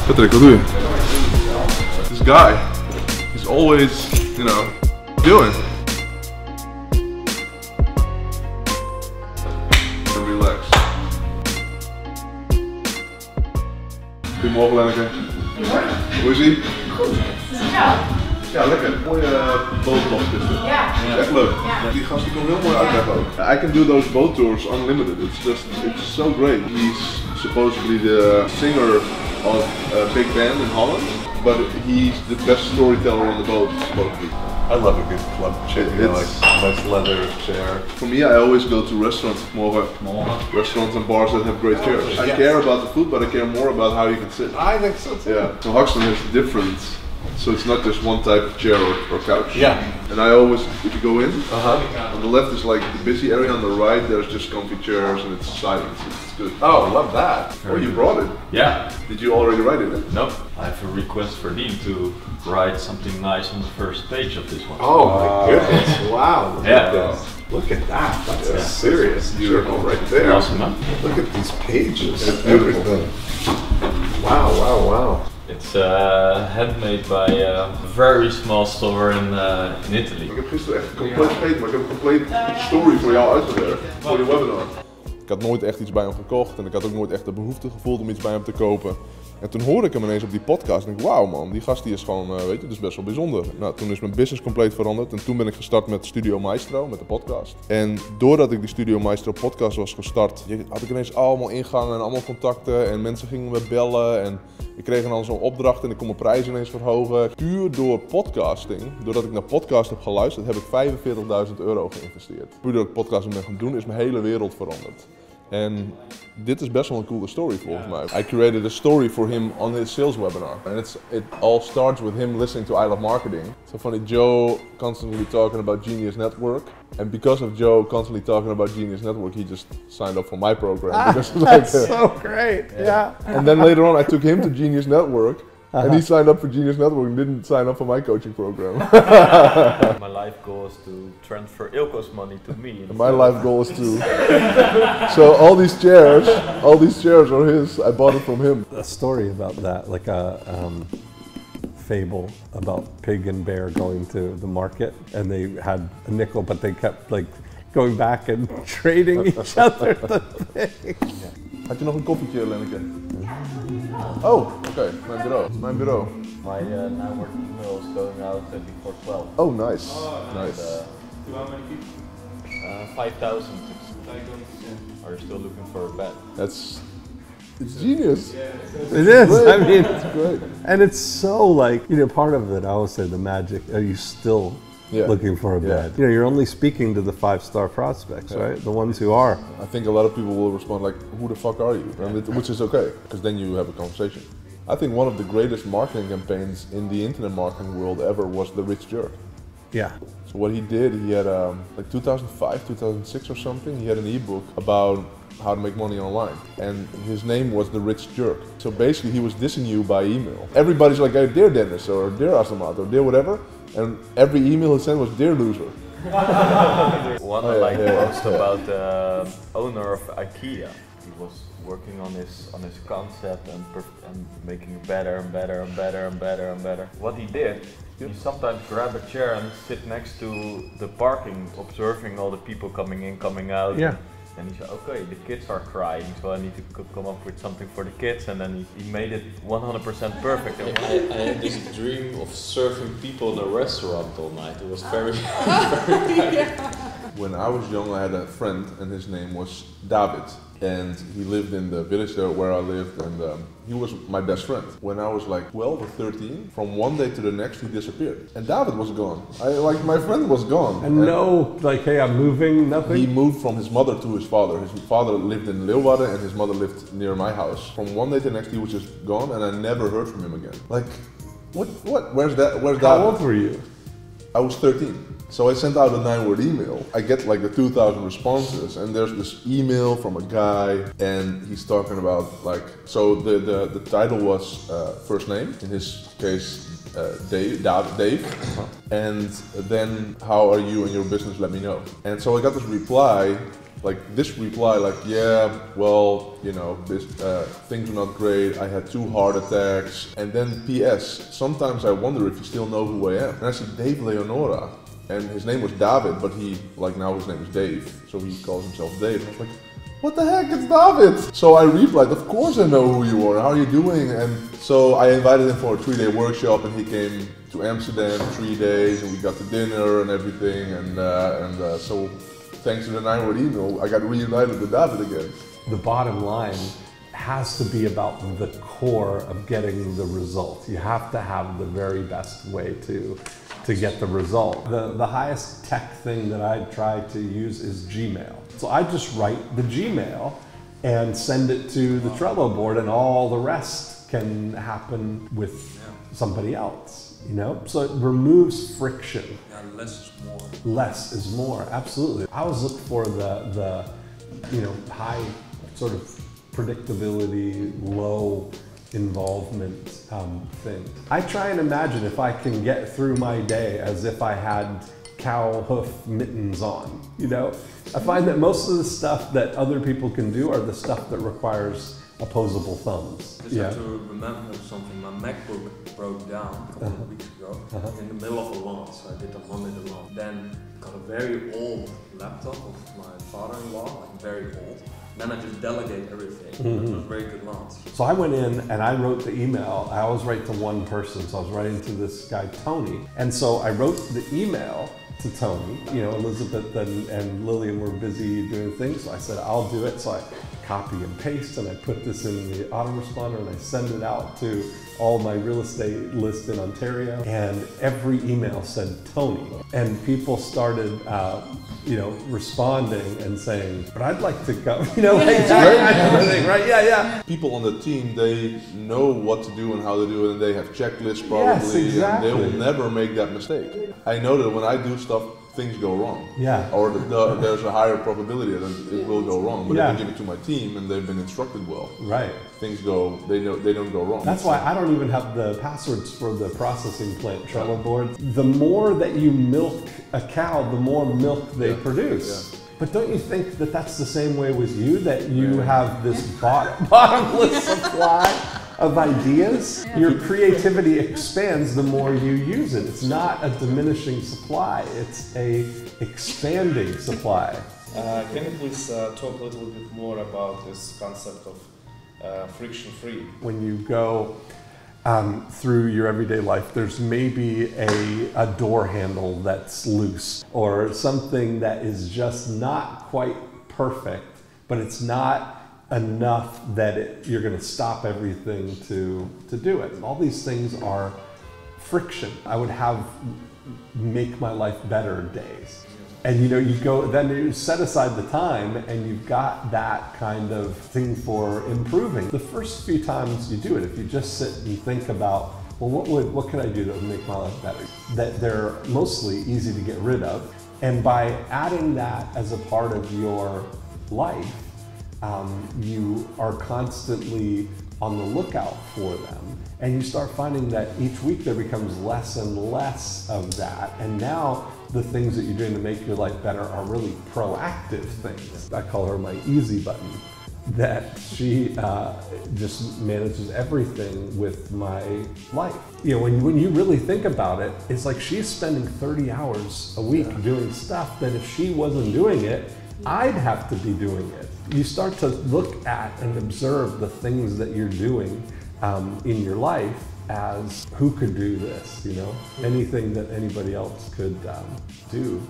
Patrick, wat doe je? This guy, he's always, you know, doing. And relax. Goedemorgen Lenneke. Hoe is ie? Goed. Ja. Ja, lekker. Mooie boottocht is dit. Ja. Echt leuk. Ja. Die gast die kan heel mooi uitleggen ook. I can do those boat tours unlimited. It's so great. He's supposedly the singer of a big band in Holland, but he's the best storyteller on the boat, supposedly. I love a good club chair, like nice leather chair. For me, I always go to restaurants, restaurants and bars that have great chairs. I care about the food, but I care more about how you can sit. I think so too. Yeah. So Hoxton is different. So it's not just one type of chair or couch. Yeah. And I always, if you go in, on the left is like the busy area, on the right there's just comfy chairs and it's silence. It's good. Oh, I love that. Oh, you brought it? Yeah. Did you already write it? Nope. I have a request for Dean to write something nice on the first page of this one. Oh my goodness. Wow. Look Yeah. at this. Look at that. That's a serious journal right there. Awesome, huh? Look at these pages. It's beautiful. Everything. Wow, wow, wow. It's handmade by a very small store in Italy. Ik heb gisteren echt compleet vergeten, maar ik heb een compleet story voor jou uitgewerkt. Voor je webinar. Ik had nooit echt iets bij hem gekocht en ik had ook nooit echt de behoefte gevoeld om iets bij hem te kopen. En toen hoorde ik hem ineens op die podcast en ik wauw man, die gast die is gewoon, weet je, dus best wel bijzonder. Nou, toen is mijn business compleet veranderd en toen ben ik gestart met Studio Maestro, met de podcast. En doordat ik die Studio Maestro podcast was gestart, had ik ineens allemaal ingangen en allemaal contacten en mensen gingen me bellen en ik kreeg dan zo'n opdracht en ik kon mijn prijzen ineens verhogen. Puur door podcasting, doordat ik naar podcast heb geluisterd, heb ik €45.000 geïnvesteerd. Puur doordat ik podcasting ben gaan doen, is mijn hele wereld veranderd. En dit is best wel een coole story volgens mij. I created a story for him on his sales webinar. And it all starts with him listening to I Love Marketing. So funny, Joe constantly talking about Genius Network. And because of Joe constantly talking about Genius Network, he just signed up for my program. That's so great, yeah. And then later on I took him to Genius Network. And he signed up for Genius Network and didn't sign up for my coaching program. My life goal is to transfer Ilko's money to me. And my life goal is to. So all these chairs are his. I bought it from him. A story about that, like a fable about pig and bear going to the market, and they had a nickel, but they kept like going back and trading each other the thing. Had je nog een koffietje, Lenneke? Oh, oké. Mijn bureau. My network email is going out before 12. Oh, nice. Nice. How many people? 5,000. Are you still looking for a bed? It's genius. It is. Great. I mean, It's great. and it's so like, you know, part of it, I always say the magic, are you still looking for a bed? Yeah. You know, you're only speaking to the 5-star prospects, right? The ones who are. I think a lot of people will respond like, who the fuck are you? Which is okay, because then you have a conversation. I think one of the greatest marketing campaigns in the internet marketing world ever was The Rich Jerk. Yeah. So what he did, he had like 2005, 2006 or something, he had an ebook about how to make money online. And his name was The Rich Jerk. So basically he was dissing you by email. Everybody's like, hey, dear Dennis, or dear Asamat, or dear whatever. And every email he sent was, dear loser. One I like most about the owner of IKEA. He was working on his concept and making it better and better and better and better and better. What he did, he sometimes grab a chair and sit next to the parking, observing all the people coming in, coming out. Yeah. And he said, okay, the kids are crying, so I need to come up with something for the kids, and then he made it 100% perfect. I had this dream of serving people in a restaurant all night. It was very, very When I was young, I had a friend, and his name was David. And he lived in the village there where I lived, and he was my best friend. When I was like 12 or 13, from one day to the next, he disappeared. And David was gone. My friend was gone. And no, like, hey, I'm moving, nothing? He moved from his mother to his father. His father lived in Leeuwarden and his mother lived near my house. From one day to the next, he was just gone, and I never heard from him again. Like, what? Where's David? How old were you? I was 13. So I sent out a 9-word email. I get like the 2,000 responses, and there's this email from a guy, and he's talking about like, so the title was first name, in his case Dave, and then how are you and your business, let me know. And so I got this reply like this reply, like, yeah, well, you know, this, things are not great, I had 2 heart attacks, and then PS, sometimes I wonder if you still know who I am. And I see Dave Leonora, and his name was David, but he, like now his name is Dave, so he calls himself Dave. And I was like, what the heck, it's David! So I replied, of course I know who you are, how are you doing? And so I invited him for a 3-day workshop, and he came to Amsterdam 3 days, and we got to dinner and everything, and so thanks to the 9-word email, I got reunited with David again. The bottom line has to be about the core of getting the result. You have to have the very best way to get the result. The highest tech thing that I try to use is Gmail. So I just write the Gmail and send it to the Trello board, and all the rest can happen with somebody else, you know? So it removes friction. Yeah, less is more. Less is more, absolutely. I always look for the you know, high sort of predictability, low involvement thing. I try and imagine if I can get through my day as if I had cow hoof mittens on, you know? I find that most of the stuff that other people can do are the stuff that requires opposable thumbs. Just have to remember something. My MacBook broke down a couple of weeks ago in the middle of a launch. So I did a Monday the launch. Then got a very old laptop of my father-in-law, like very old. Then I just delegate everything. It was a very good launch. So I went in and I wrote the email. I always write to one person, so I was writing to this guy, Tony. And so I wrote the email to Tony. You know, Elizabeth and Lillian were busy doing things, so I said, I'll do it. So I copy and paste, and I put this in the autoresponder, and I send it out to all my real estate list in Ontario. And every email said Tony. And people started, you know, responding and saying, but I'd like to go, you know, like that kind of thing, right? Yeah, yeah. People on the team, they know what to do and how to do it, and they have checklists probably, Yes, exactly. and they will never make that mistake. I know that when I do stuff, things go wrong. Yeah. Or there's a higher probability that it will go wrong. But Yeah. if I give it to my team and they've been instructed well, Right. things go, they don't go wrong. That's why I don't even have the passwords for the processing plant Trello board. The more that you milk a cow, the more milk they produce. Yeah. But don't you think that that's the same way with you, that you have this bottomless supply of ideas? Your creativity expands the more you use it. It's not a diminishing supply, it's a expanding supply. Can you please talk a little bit more about this concept of friction-free? When you go through your everyday life, there's maybe a door handle that's loose, or something that is just not quite perfect, but it's not enough that you're going to stop everything to do it. And all these things are friction. I would have make my life better days. And you know, you go, then you set aside the time and you've got that kind of thing for improving. The first few times you do it, if you just sit and think about, well, what could I do that would make my life better? That they're mostly easy to get rid of. And by adding that as a part of your life, you are constantly on the lookout for them. And you start finding that each week there becomes less and less of that. And now the things that you're doing to make your life better are really proactive things. I call her my easy button, that she just manages everything with my life. You know, when you really think about it, it's like she's spending 30 hours a week doing stuff that if she wasn't doing it, I'd have to be doing it. You start to look at and observe the things that you're doing in your life as who could do this, you know? Anything that anybody else could do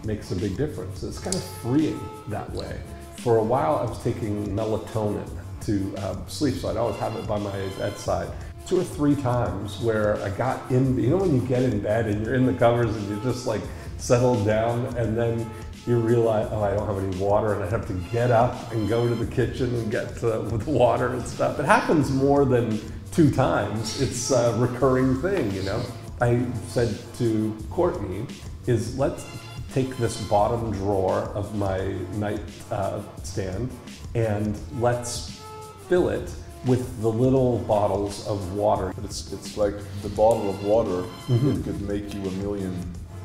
makes a big difference. It's kind of freeing that way. For a while, I was taking melatonin to sleep, so I'd always have it by my bedside. 2 or 3 times where I got in, you know when you get in bed and you're in the covers and you're just like settled down, and then you realize, oh, I don't have any water, and I have to get up and go to the kitchen and get with water and stuff. It happens more than 2 times. It's a recurring thing, you know? I said to Courtney, let's take this bottom drawer of my nightstand and let's fill it with the little bottles of water. But it's like the bottle of water, it could make you $1 million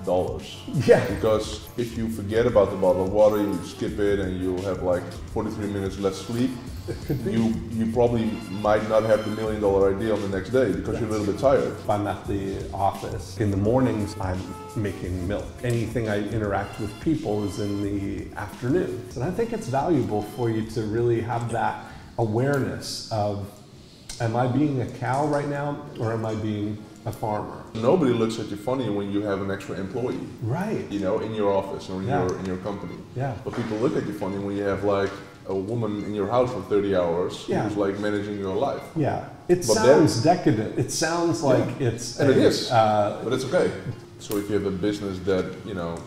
Yeah. Because if you forget about the bottle of water, you skip it and you have like 43 minutes less sleep, you probably might not have the $1 million idea on the next day because you're a little bit tired. If I'm at the office, in the mornings I'm making milk. Anything I interact with people is in the afternoons. And I think it's valuable for you to really have that awareness of, am I being a cow right now or am I being a farmer? Nobody looks at you funny when you have an extra employee. Right. You know, in your office or in your company. Yeah. But people look at you funny when you have like a woman in your house for 30 hours who's like managing your life. Yeah. It But sounds decadent. It sounds like it's and it is. But it's okay. So if you have a business that, you know,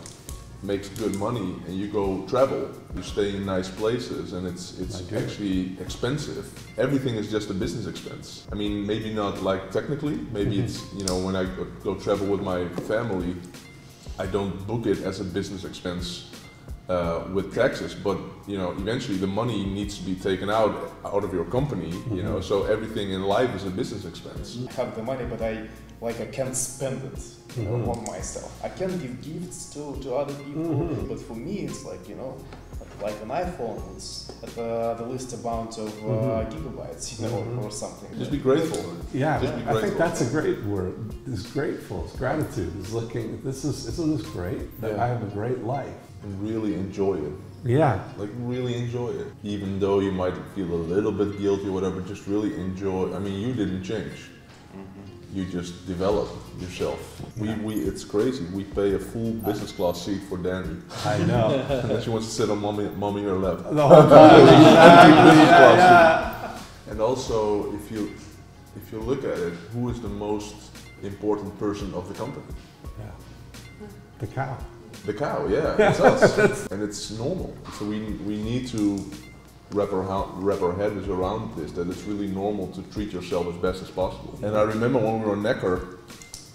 makes good money and you go travel, you stay in nice places and it's actually expensive. Everything is just a business expense. I mean, maybe not like technically, maybe it's, you know, when I go travel with my family, I don't book it as a business expense with taxes, but you know, eventually the money needs to be taken out of your company, you know, so everything in life is a business expense. I have the money, but I can't spend it on myself. I can give gifts to other people, but for me it's like, you know, like an iPhone, it's at the least amount of gigabytes, you know, or something. Just be grateful. Yeah, Just be grateful. I think that's a great word. It's grateful, it's gratitude. It's looking, isn't this great? That I have a great life. And really enjoy it. Yeah. Like really enjoy it. Even though you might feel a little bit guilty or whatever, just really enjoy. I mean, you didn't change. You just developed yourself. It's crazy. We pay a full business class seat for Danny. I know. And then she wants to sit on mommy or lap. The whole time. Exactly. And also, if you look at it, who is the most important person of the company? Yeah. The cow. The cow, yeah, it's us. And it's normal. So we need to wrap our heads around this, that it's really normal to treat yourself as best as possible. And I remember when we were in Necker,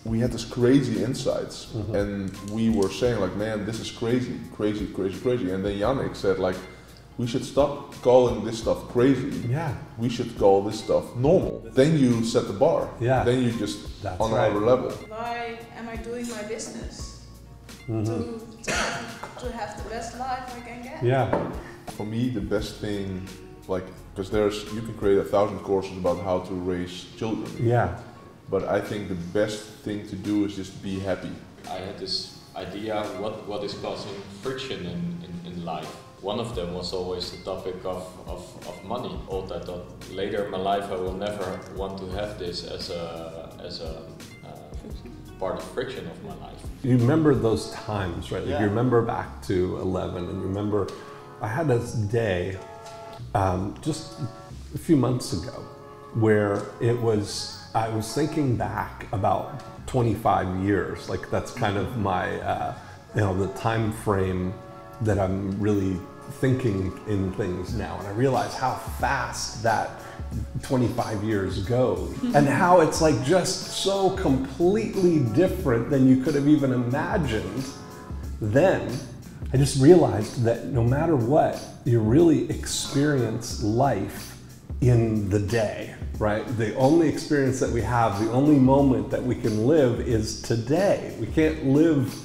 we had this crazy insights, and we were saying like, man, this is crazy. And then Yannick said like, we should stop calling this stuff crazy. Yeah. We should call this stuff normal. Then you set the bar. Yeah. Then you just That's on right. another level. Why am I doing my business? To have the best life I can get. Yeah. For me, the best thing, like, because you can create 1,000 courses about how to raise children. Yeah. But I think the best thing to do is just be happy. I had this idea what is causing friction in life. One of them was always the topic of money. Although I thought later in my life I will never want to have this as a part of friction of my life. You remember those times, right? Like you remember back to 11 and you remember I had this day just a few months ago where I was thinking back about 25 years. Like that's kind of my, the time frame that I'm really thinking in things now. And I realize how fast that 25 years ago and how it's like just so completely different than you could have even imagined then. I just realized that no matter what, you really experience life in the day, right? The only experience that we have, the only moment that we can live is today. We can't live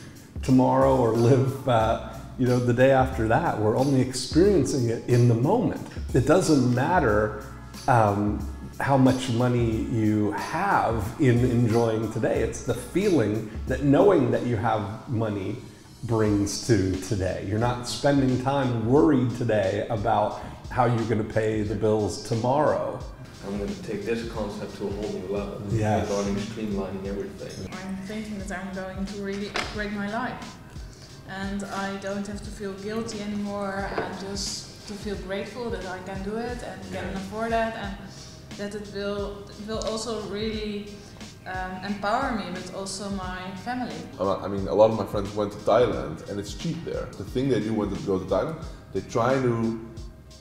tomorrow or live the day after that. We're only experiencing it in the moment. It doesn't matter how much money you have in enjoying today. It's the feeling that knowing that you have money brings to today. You're not spending time worried today about how you're going to pay the bills tomorrow. I'm going to take this concept to a whole new level Yes. regarding streamlining everything. I'm thinking that I'm going to really upgrade my life. And I don't have to feel guilty anymore and just to feel grateful that I can do it and can afford that, and that it will also really empower me, but also my family. I mean, a lot of my friends went to Thailand and it's cheap there. The thing they do when they go to Thailand, they try to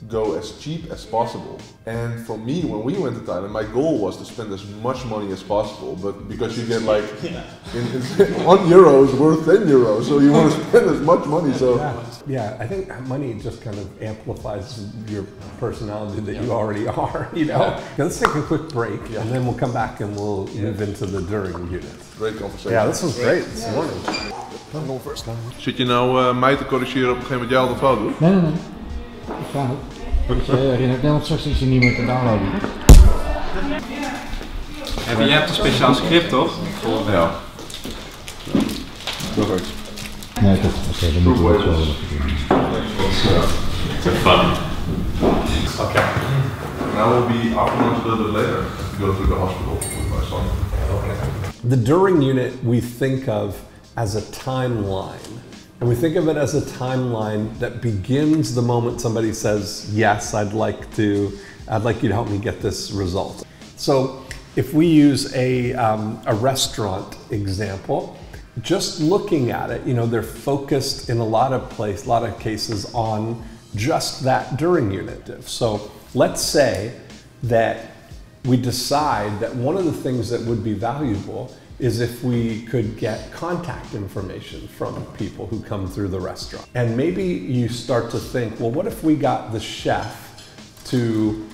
go as cheap as possible. And for me, when we went to Thailand, my goal was to spend as much money as possible, but because you get like, in €1 is worth €10, so you want to spend as much money, so. Yeah, I think money just kind of amplifies your personality that you already are, you know? Yeah, let's take a quick break and then we'll come back and we'll move into the during unit. Great conversation. Yeah, this was great this morning. Go first. Zit je nou mij te corrigeren op een gegeven moment jij al de fout doet? Nee. Ik ga het. Ik herinner me, want straks is hij niet meer te downloaden. En jij hebt een speciaal script, toch? Ja. Perfect. Nee, toch. Oké, dan moeten we het zo doen. It's fun. Okay. Now we'll be afterwards a little bit later to go to the hospital with my son. The during unit we think of as a timeline. And we think of it as a timeline that begins the moment somebody says, yes, I'd like you to help me get this result. So if we use a restaurant example, just looking at it, they're focused in a lot of cases on just that during unit. So let's say that we decide that one of the things that would be valuable is if we could get contact information from people who come through the restaurant. And maybe you start to think, well, what if we got the chef to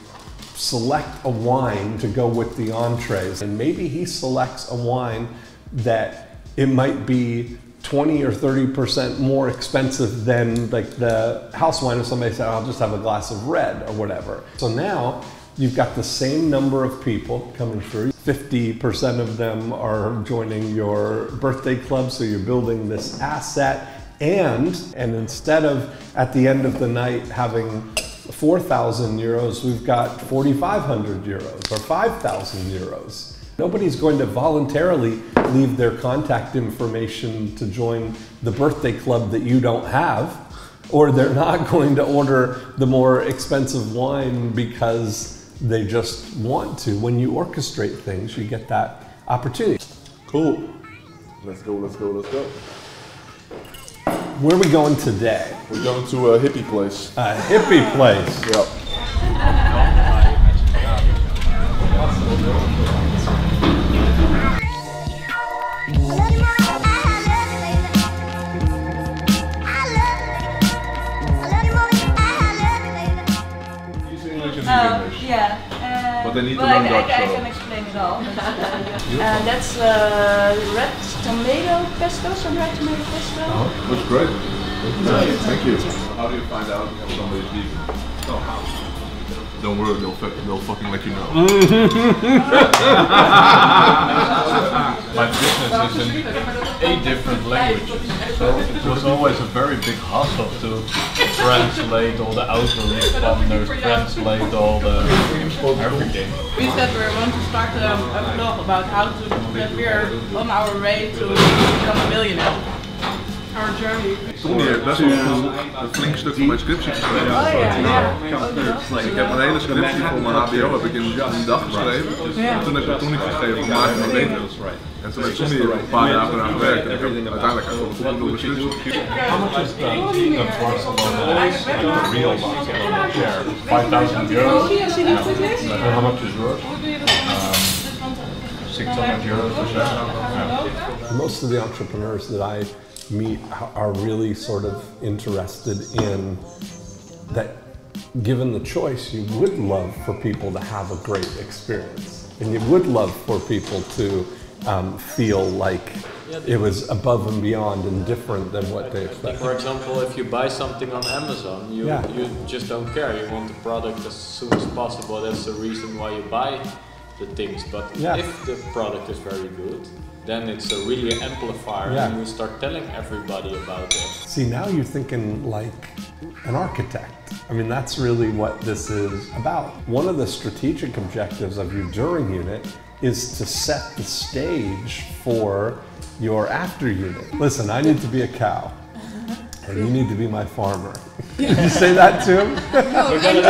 select a wine to go with the entrees? And maybe he selects a wine that it might be 20 or 30% more expensive than like the house wine if somebody said, I'll just have a glass of red or whatever. So now you've got the same number of people coming through. 50% of them are joining your birthday club, so you're building this asset. And instead of at the end of the night having 4,000 euros, we've got 4,500 euros or 5,000 euros. Nobody's going to voluntarily leave their contact information to join the birthday club that you don't have, or they're not going to order the more expensive wine because they just want to. When you orchestrate things, you get that opportunity. Cool. Let's go. Where are we going today? We're going to a hippie place. A hippie place. Yep. Yeah. But they need to well, learn Dutch, I so. can explain it all. That's red tomato pesto, some red tomato pesto. Looks great. Thank you. How do you find out if somebody's vegan? Oh, how? Don't worry, they'll fucking let you know. My business is in 8 different languages, so it was always a very big hassle to translate all the autoresponders, translate all the everything. We said we want to start a blog about how to that we're on our way to become a millionaire. Our journey. Tony heeft best wel een flink stuk van mijn scriptie geschreven. Ik heb mijn hele scriptie voor mijn HBO heb ik in een dag geschreven. En toen heb ik Tony gegeven van maak het maar beter. En toen heeft Tony er een paar dagen aan gewerkt en ik heb uiteindelijk echt wel een voldoende scriptie. How much is the course of the real chair? 5,000 euros. And how much is yours? 600 euros or so. Most of the entrepreneurs that I meet are really sort of interested in that. Given the choice, you would love for people to have a great experience, and you would love for people to feel like it was above and beyond and different than what they expected. For example, if you buy something on Amazon, you just don't care. You want the product as soon as possible. That's the reason why you buy the things. But if the product is very good, then it's a really amplifier and you start telling everybody about it. See, now you're thinking like an architect. I mean, that's really what this is about. One of the strategic objectives of your during unit is to set the stage for your after unit. Listen, I need to be a cow. And you need to be my farmer. Did you say that to him? No, can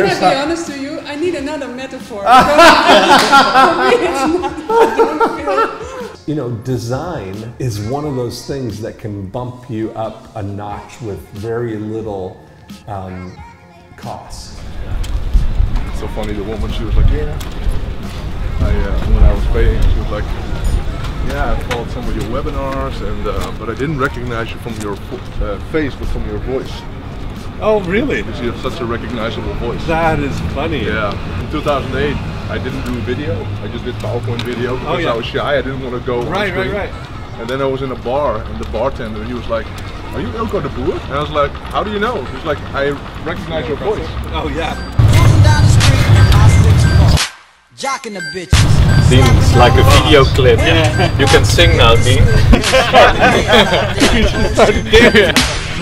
I be honest to you? I need another metaphor. You know, design is one of those things that can bump you up a notch with very little cost. It's so funny, the woman, she was like, yeah. When I was paying, she was like, yeah, I followed some of your webinars, and but I didn't recognize you from your face, but from your voice. Oh, really? Because you have such a recognizable voice. That is funny. Yeah. In 2008, I didn't do video. I just did PowerPoint video because I was shy. I didn't want to go on screen. Right. And then I was in a bar, and the bartender, he was like, "Are you Ilko de Boer?" And I was like, "How do you know?" He's like, "I recognize your voice." Oh yeah. Jocking the bitches. Dean, it's like a video clip. Yeah. You can sing now, Dean.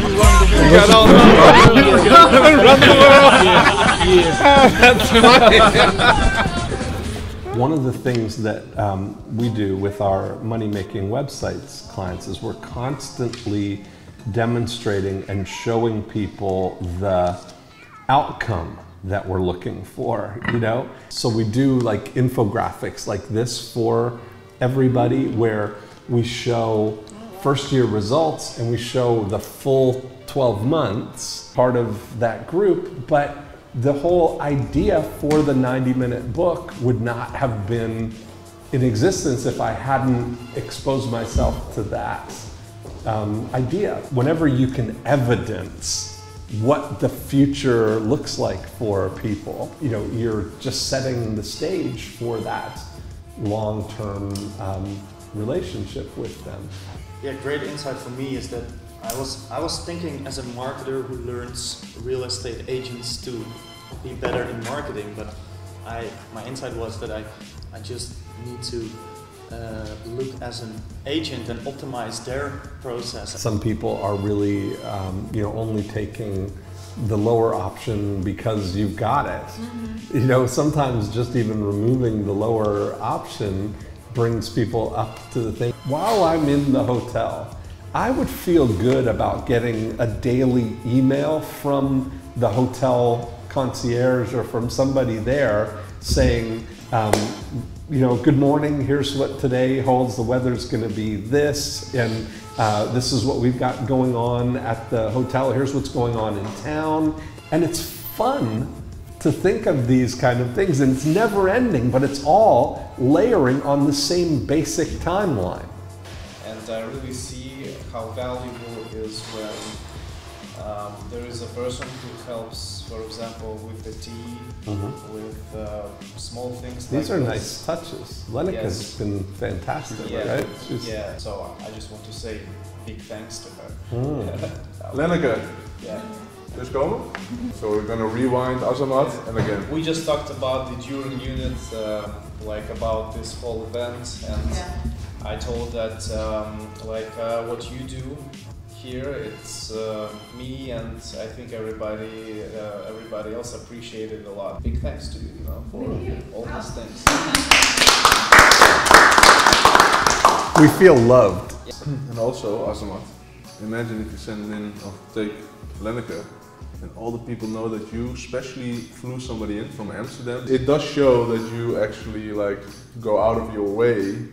You got all run the world. One of the things that we do with our money-making websites clients is we're constantly demonstrating and showing people the outcome that we're looking for, you know? So we do like infographics like this for everybody where we show first year results and we show the full 12 months part of that group, but the whole idea for the 90-minute book would not have been in existence if I hadn't exposed myself to that idea. Whenever you can evidence what the future looks like for people, you know, you're just setting the stage for that long-term relationship with them. Yeah, great insight for me is that I was thinking as a marketer who learns real estate agents to be better in marketing, but my insight was that I just need to look as an agent and optimize their process. Some people are really, you know, only taking the lower option because you've got it. Mm-hmm. You know, sometimes just even removing the lower option brings people up to the thing. While I'm in the hotel, I would feel good about getting a daily email from the hotel concierge or from somebody there saying, you know, good morning, here's what today holds, the weather's gonna be this, and this is what we've got going on at the hotel, here's what's going on in town. And it's fun to think of these kind of things, and it's never ending, but it's all layering on the same basic timeline. And I really see how valuable it is when there is a person who helps, for example, with the tea, with small things. These like are this. Nice touches. Lenika's been fantastic, right? Yeah, so I just want to say big thanks to her. Lenika, yeah. Dus komen. So we're gonna rewind Azamat and again. We just talked about the during unit, like about this whole event, and I told that what you do here, it's me and I think everybody else appreciated it a lot. Big thanks to you, you know, for all these things. We feel loved. And also, Azamat, imagine if you send in or take Lenika and all the people know that you specially flew somebody in from Amsterdam. It does show that you actually like go out of your way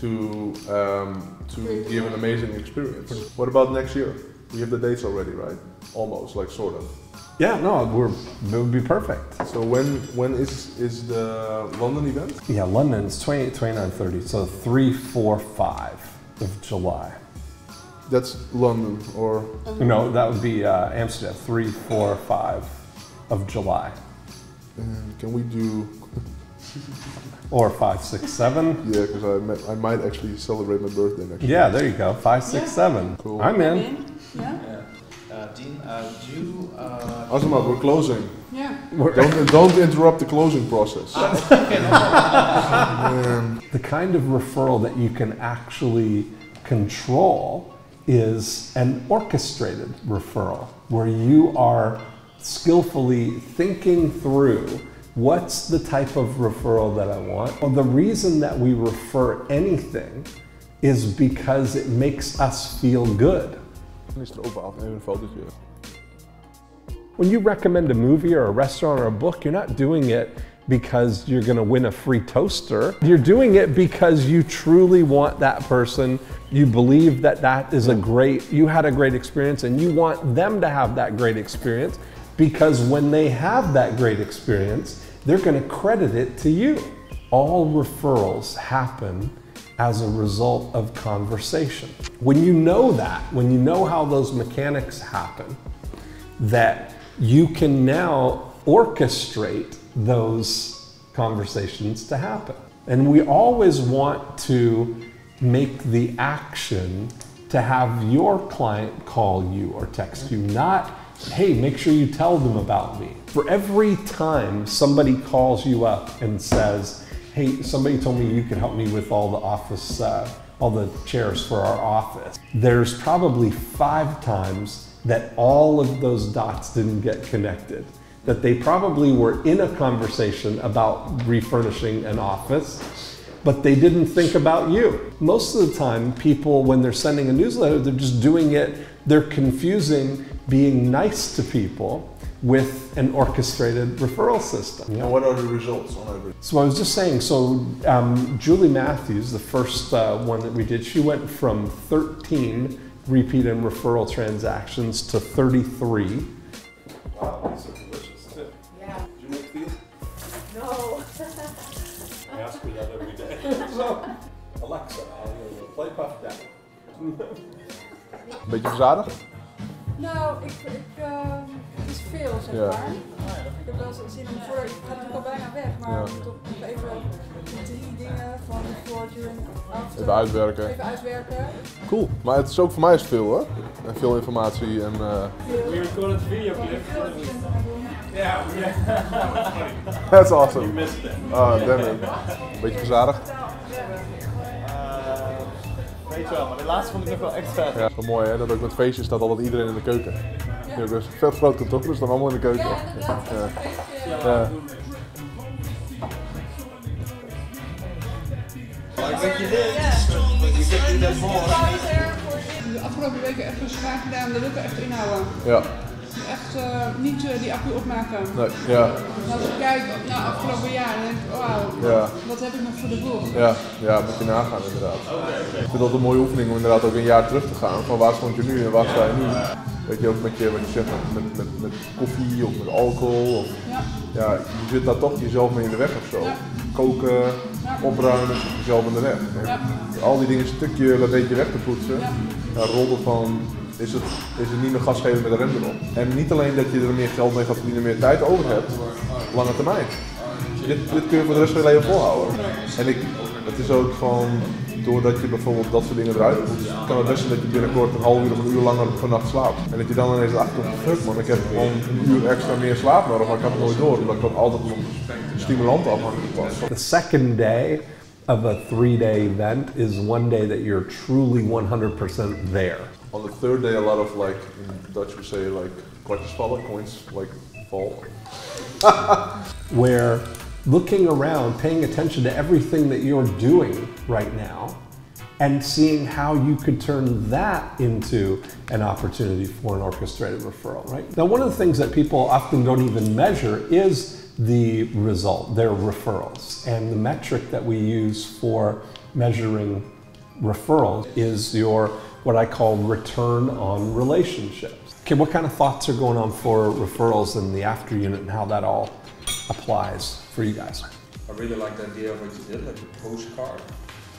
to give an amazing experience. What about next year? We have the dates already, right? Almost, like sort of. Yeah, no, it would be perfect. So when is the London event? Yeah, London's 28, 29, 30, so 3, 4, 5 of July. That's London, or? No, that would be Amsterdam, 3, 4, 5 of July. Can we do? Or 5, 6, 7? Yeah, because I might actually celebrate my birthday next year. Yeah, there you go, 5, 6, 7. Cool. I'm in. Yeah. Dean, do you... Azamat, we're closing. Yeah. Don't interrupt the closing process. The kind of referral that you can actually control is an orchestrated referral, where you are skillfully thinking through what's the type of referral that I want. Well, the reason that we refer anything is because it makes us feel good. When you recommend a movie or a restaurant or a book, you're not doing it because you're going to win a free toaster. You're doing it because you truly want that person. You believe that that is you had a great experience, and you want them to have that great experience, because when they have that great experience, they're going to credit it to you. All referrals happen as a result of conversation. When you know that, when you know how those mechanics happen, that you can now orchestrate those conversations to happen. And we always want to make the action to have your client call you or text you, not, hey, make sure you tell them about me. For every time somebody calls you up and says, hey, somebody told me you could help me with all the office, all the chairs for our office, there's probably 5 times that all of those dots didn't get connected. That they probably were in a conversation about refurnishing an office, but they didn't think about you. Most of the time, people, when they're sending a newsletter, they're just doing it, they're confusing being nice to people with an orchestrated referral system. And what are the results on average? So I was just saying, so Julie Matthews, the first one that we did, she went from 13 repeat and referral transactions to 33. Wow, these are delicious too. Yeah. Did you make these? No. I ask her that every day. So, Alexa, play Puff down. Beetje verzadigd? Nou, het is veel, zeg Ja. maar. Ik heb wel eens zin in voor, ik ga natuurlijk al bijna weg, maar Ja. ik moet toch nog even die 3 dingen van before, during, after. Even uitwerken. Even uitwerken. Cool, maar het is ook voor mij is veel hoor. En veel informatie en... We recorded a video clip. Yeah, That's awesome. You missed it. Oh, damn it. Beetje verzadigd. Weet je wel, maar de laatste vond ik nog wel echt vet. Ja, zo mooi hè, dat ook met feestjes staat altijd iedereen in de keuken. Ja, dus een vet groot kantoor, dus staan allemaal in de keuken. Ja, inderdaad. Ja. De afgelopen weken echt dus graag gedaan, de lukken echt inhouden. Ja. Echt niet die accu opmaken. Nee, ja. En als ik kijk naar afgelopen jaar, dan denk ik, wauw, Ja. wat heb ik nog voor de boeg? Ja, ja, moet je nagaan inderdaad. Ik vind dat een mooie oefening om inderdaad ook een jaar terug te gaan. Van waar stond je nu en waar sta je nu? Weet je ook met je, wat je zegt, met koffie of met alcohol. Of, ja, je zit daar toch jezelf mee in de weg of zo. Koken, opruimen, zit jezelf in de weg. Al die dingen een stukje een beetje weg te poetsen. Ja, rolt het van, is het niet meer gas geven met de rem erop. En niet alleen dat je er meer geld mee gaat verdienen, meer tijd over hebt, lange termijn. Dit kun je voor de rest van je leven volhouden. En het is ook gewoon, doordat je bijvoorbeeld dat soort dingen eruit moet, kan het best zijn dat je binnenkort een half uur of een uur langer per nacht slaapt. En dat je dan ineens achterkomt, fuck man, ik heb gewoon een uur extra meer slaap nodig, maar ik had het nooit door, omdat ik dan altijd nog stimulanten afhankelijk was. The second day of a 3-day event is one day that you're truly 100% there. On the third day, a lot of like, in Dutch we say like, kwartjes vallen, coins like fall. Where looking around, paying attention to everything that you're doing right now, and seeing how you could turn that into an opportunity for an orchestrated referral, right? Now, one of the things that people often don't even measure is the result, their referrals. And the metric that we use for measuring referrals is your, what I call return on relationships. Okay, what kind of thoughts are going on for referrals in the after unit and how that all applies for you guys? I really like the idea of what you did, like a postcard.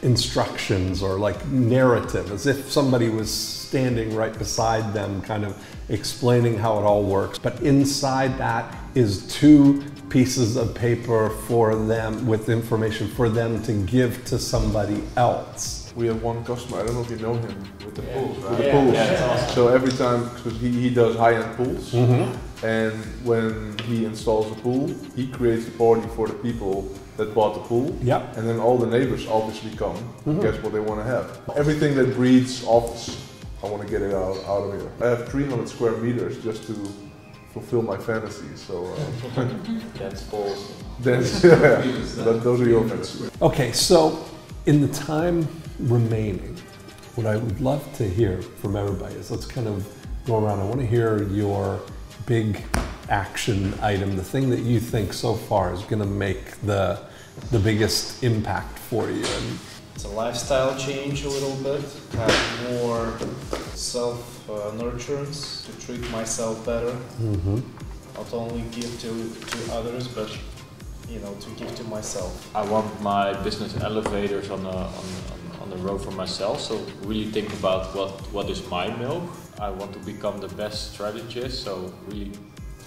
Instructions or like narrative, as if somebody was standing right beside them, kind of explaining how it all works. But inside that is 2 pieces of paper for them with information for them to give to somebody else. We have one customer, I don't know if you know him, with the pools, right? With the pools. Yeah, that's awesome. So every time, because he does high-end pools, and when he installs a pool, he creates a party for the people that bought the pool, and then all the neighbors obviously come, guess what they want to have. Everything that breeds office, I want to get it out of here. I have 300 square meters just to fulfill my fantasies, so... Dance balls. Dance, yeah, those are your fantasies. Okay, so in the time remaining, what I would love to hear from everybody is, let's kind of go around. I want to hear your big action item, the thing that you think so far is going to make the biggest impact for you. And it's a lifestyle change a little bit, have more self-nurturance, to treat myself better, not only give to others, but you know, to give to myself. I want my business elevators on the road for myself, so really think about what is my milk. I want to become the best strategist, so really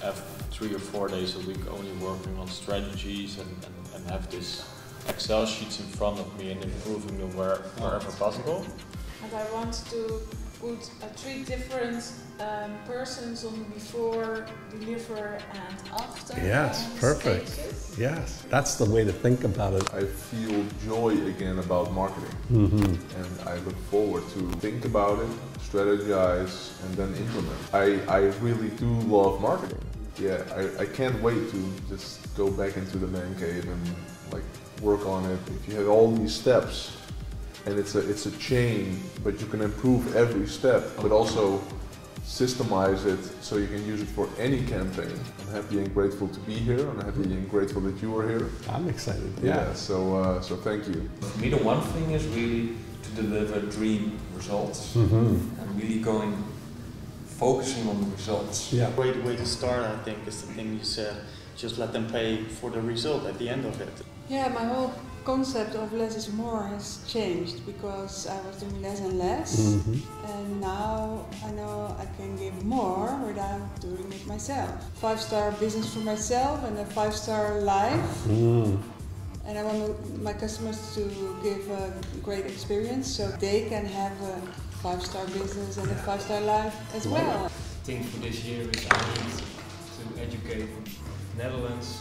have 3 or 4 days a week only working on strategies and have this Excel sheets in front of me and improving them wherever possible. And I want to put 3 different persons on before, deliver and after. Yes, perfect. Stages. Yes, that's the way to think about it. I feel joy again about marketing. And I look forward to think about it, strategize, and then implement. I really do love marketing. Yeah, I can't wait to just go back into the man cave and like work on it. If you have all these steps, and it's a chain, but you can improve every step, but also systemize it so you can use it for any campaign. I'm happy and grateful to be here, and I'm happy and grateful that you are here. I'm excited. Yeah, so thank you. For me, the one thing is really to deliver dream results and really focusing on the results. Yeah. Great way to start, I think, is the thing you said. Just let them pay for the result at the end of it. Yeah, my whole concept of less is more has changed because I was doing less and less, and now I know I can give more without doing it myself. 5-star business for myself and a 5-star life. And I want my customers to give a great experience so they can have a 5-star business and a 5-star life as well. I think for this year is I need to educate Netherlands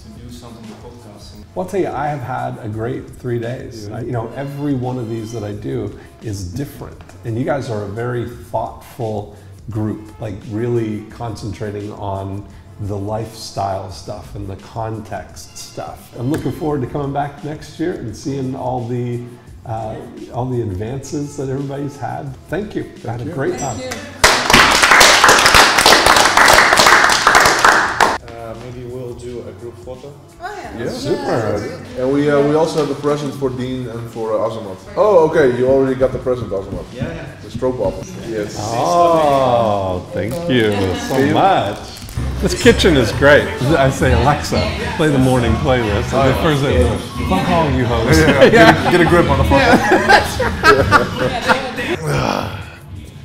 to do something with podcasting. Well, I'll tell you, I have had a great 3 days. You know, every one of these that I do is different. And you guys are a very thoughtful group, like really concentrating on the lifestyle stuff and the context stuff. I'm looking forward to coming back next year and seeing all the advances that everybody's had. Thank you. I had a great time. Maybe we'll do a group photo. Oh yeah. Yeah, super. And we also have a present for Dean and for Azamat. Oh, okay. You already got the present, Azamat. Yeah. The TROOPWAƒ. Yes. Oh, thank you so much. This kitchen is great. I say, Alexa, play the morning playlist. And the first thing, fuck all you hosts. Get a grip on the phone.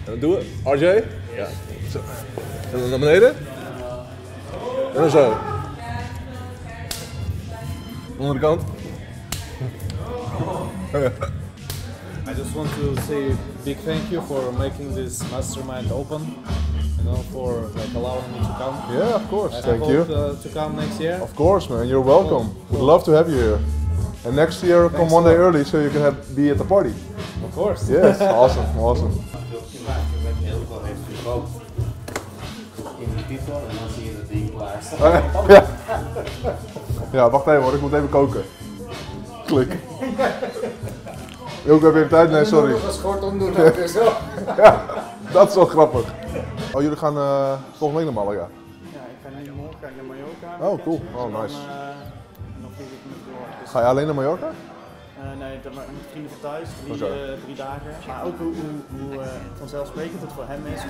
En dan doen we. RJ? Ja. Zo. En dan naar beneden. En dan zo. Andere kant. I just want to say a big thank you for making this mastermind open, you know, for like allowing me to come. Yeah, of course. And Thank I you. hope to come next year. Of course, man. You're welcome. We'd love to have you here. And next year, come one day early so you can be at the party. Of course. Yes, awesome, awesome. En dan zie je dat ding klaar staan. Ja. Ja, wacht even hoor, ik moet even koken. Klik. Joke, heb je even tijd? Nee, sorry. Nog een schort omdoen ook weer zo. Ja, dat is wel grappig. Oh, jullie gaan volgende week naar Malaga? Ja, ik ga morgen naar Mallorca. Oh, cool. Oh, nice. Nog vlieg ik met door. Ga je alleen naar Mallorca? Nee, met vrienden van thuis, 3 dagen. Maar ook hoe vanzelfsprekend het voor hem is om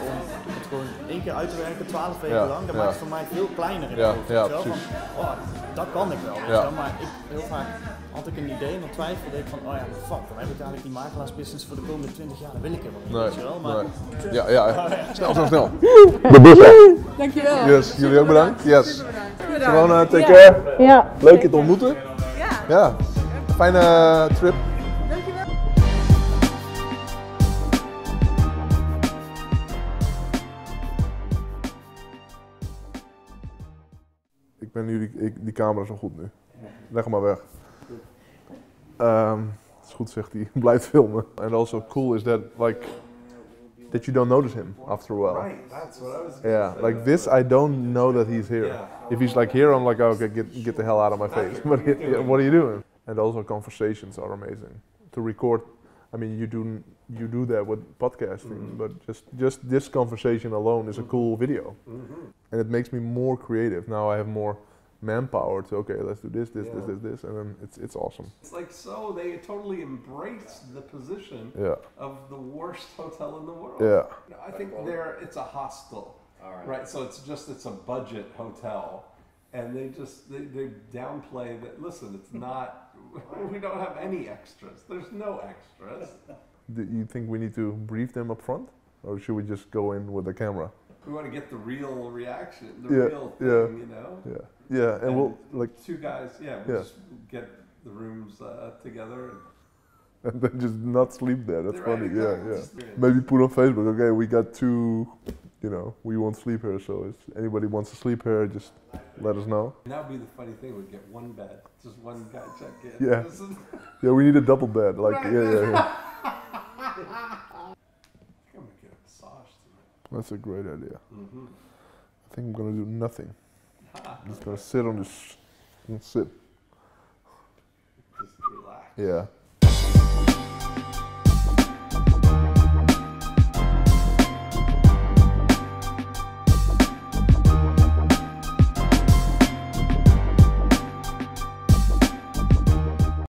het gewoon 1 keer uit te werken, 12 weken lang. Dat maakt het voor mij veel kleiner in het hoofd. Van, oh, dat kan ik wel. Maar heel vaak had ik een idee en dan twijfelde ik van, oh ja, fuck, dan heb ik eigenlijk die makelaarsbusiness voor de komende 20 jaar, dat wil ik helemaal niet, weet je wel. Maar, Snel. De bussen. Dankjewel. Yes, jullie ook bedankt. Yes. Bedankt. Gewoon take care. Ja. Leuk je te ontmoeten. Ja. Fijne trip. Dankjewel. Ik ben nu, die camera is nog goed nu. Leg hem maar weg. Het is goed, zegt hij. Blijft filmen. And also cool is that that you don't notice him after a while. Right, that's what I was. Yeah, like this, I don't know that he's here. If he's like here, I'm like, okay, get the hell out of my face. But what are you doing? And also conversations are amazing to record. I mean, you do that with podcasting, but just this conversation alone is a cool video, and it makes me more creative. Now I have more manpower to let's do this, and then it's awesome. It's like they totally embrace the position of the worst hotel in the world. Yeah. I think it's a hostel, right? So it's a budget hotel, and they downplay that. Listen, it's not. We don't have any extras. There's no extras. Do you think we need to brief them up front, or should we just go in with the camera? We want to get the real reaction, the real thing, you know? Yeah, and we'll 2 guys, just the rooms together. And then just not sleep there. That's Right, funny. exactly. Yeah, Just- yeah. Maybe put on Facebook. Okay, we got two. You know, we won't sleep here. So if anybody wants to sleep here, just let us know. And that would be the funny thing. We'd get one bed, just one guy check in. Yeah. Yeah, we need a double bed. Like, Right. yeah. I'm gonna get a massage tonight. That's a great idea. Mm-hmm. I think I'm gonna do nothing. I'm just gonna sit on this and sit. Just relax. Yeah.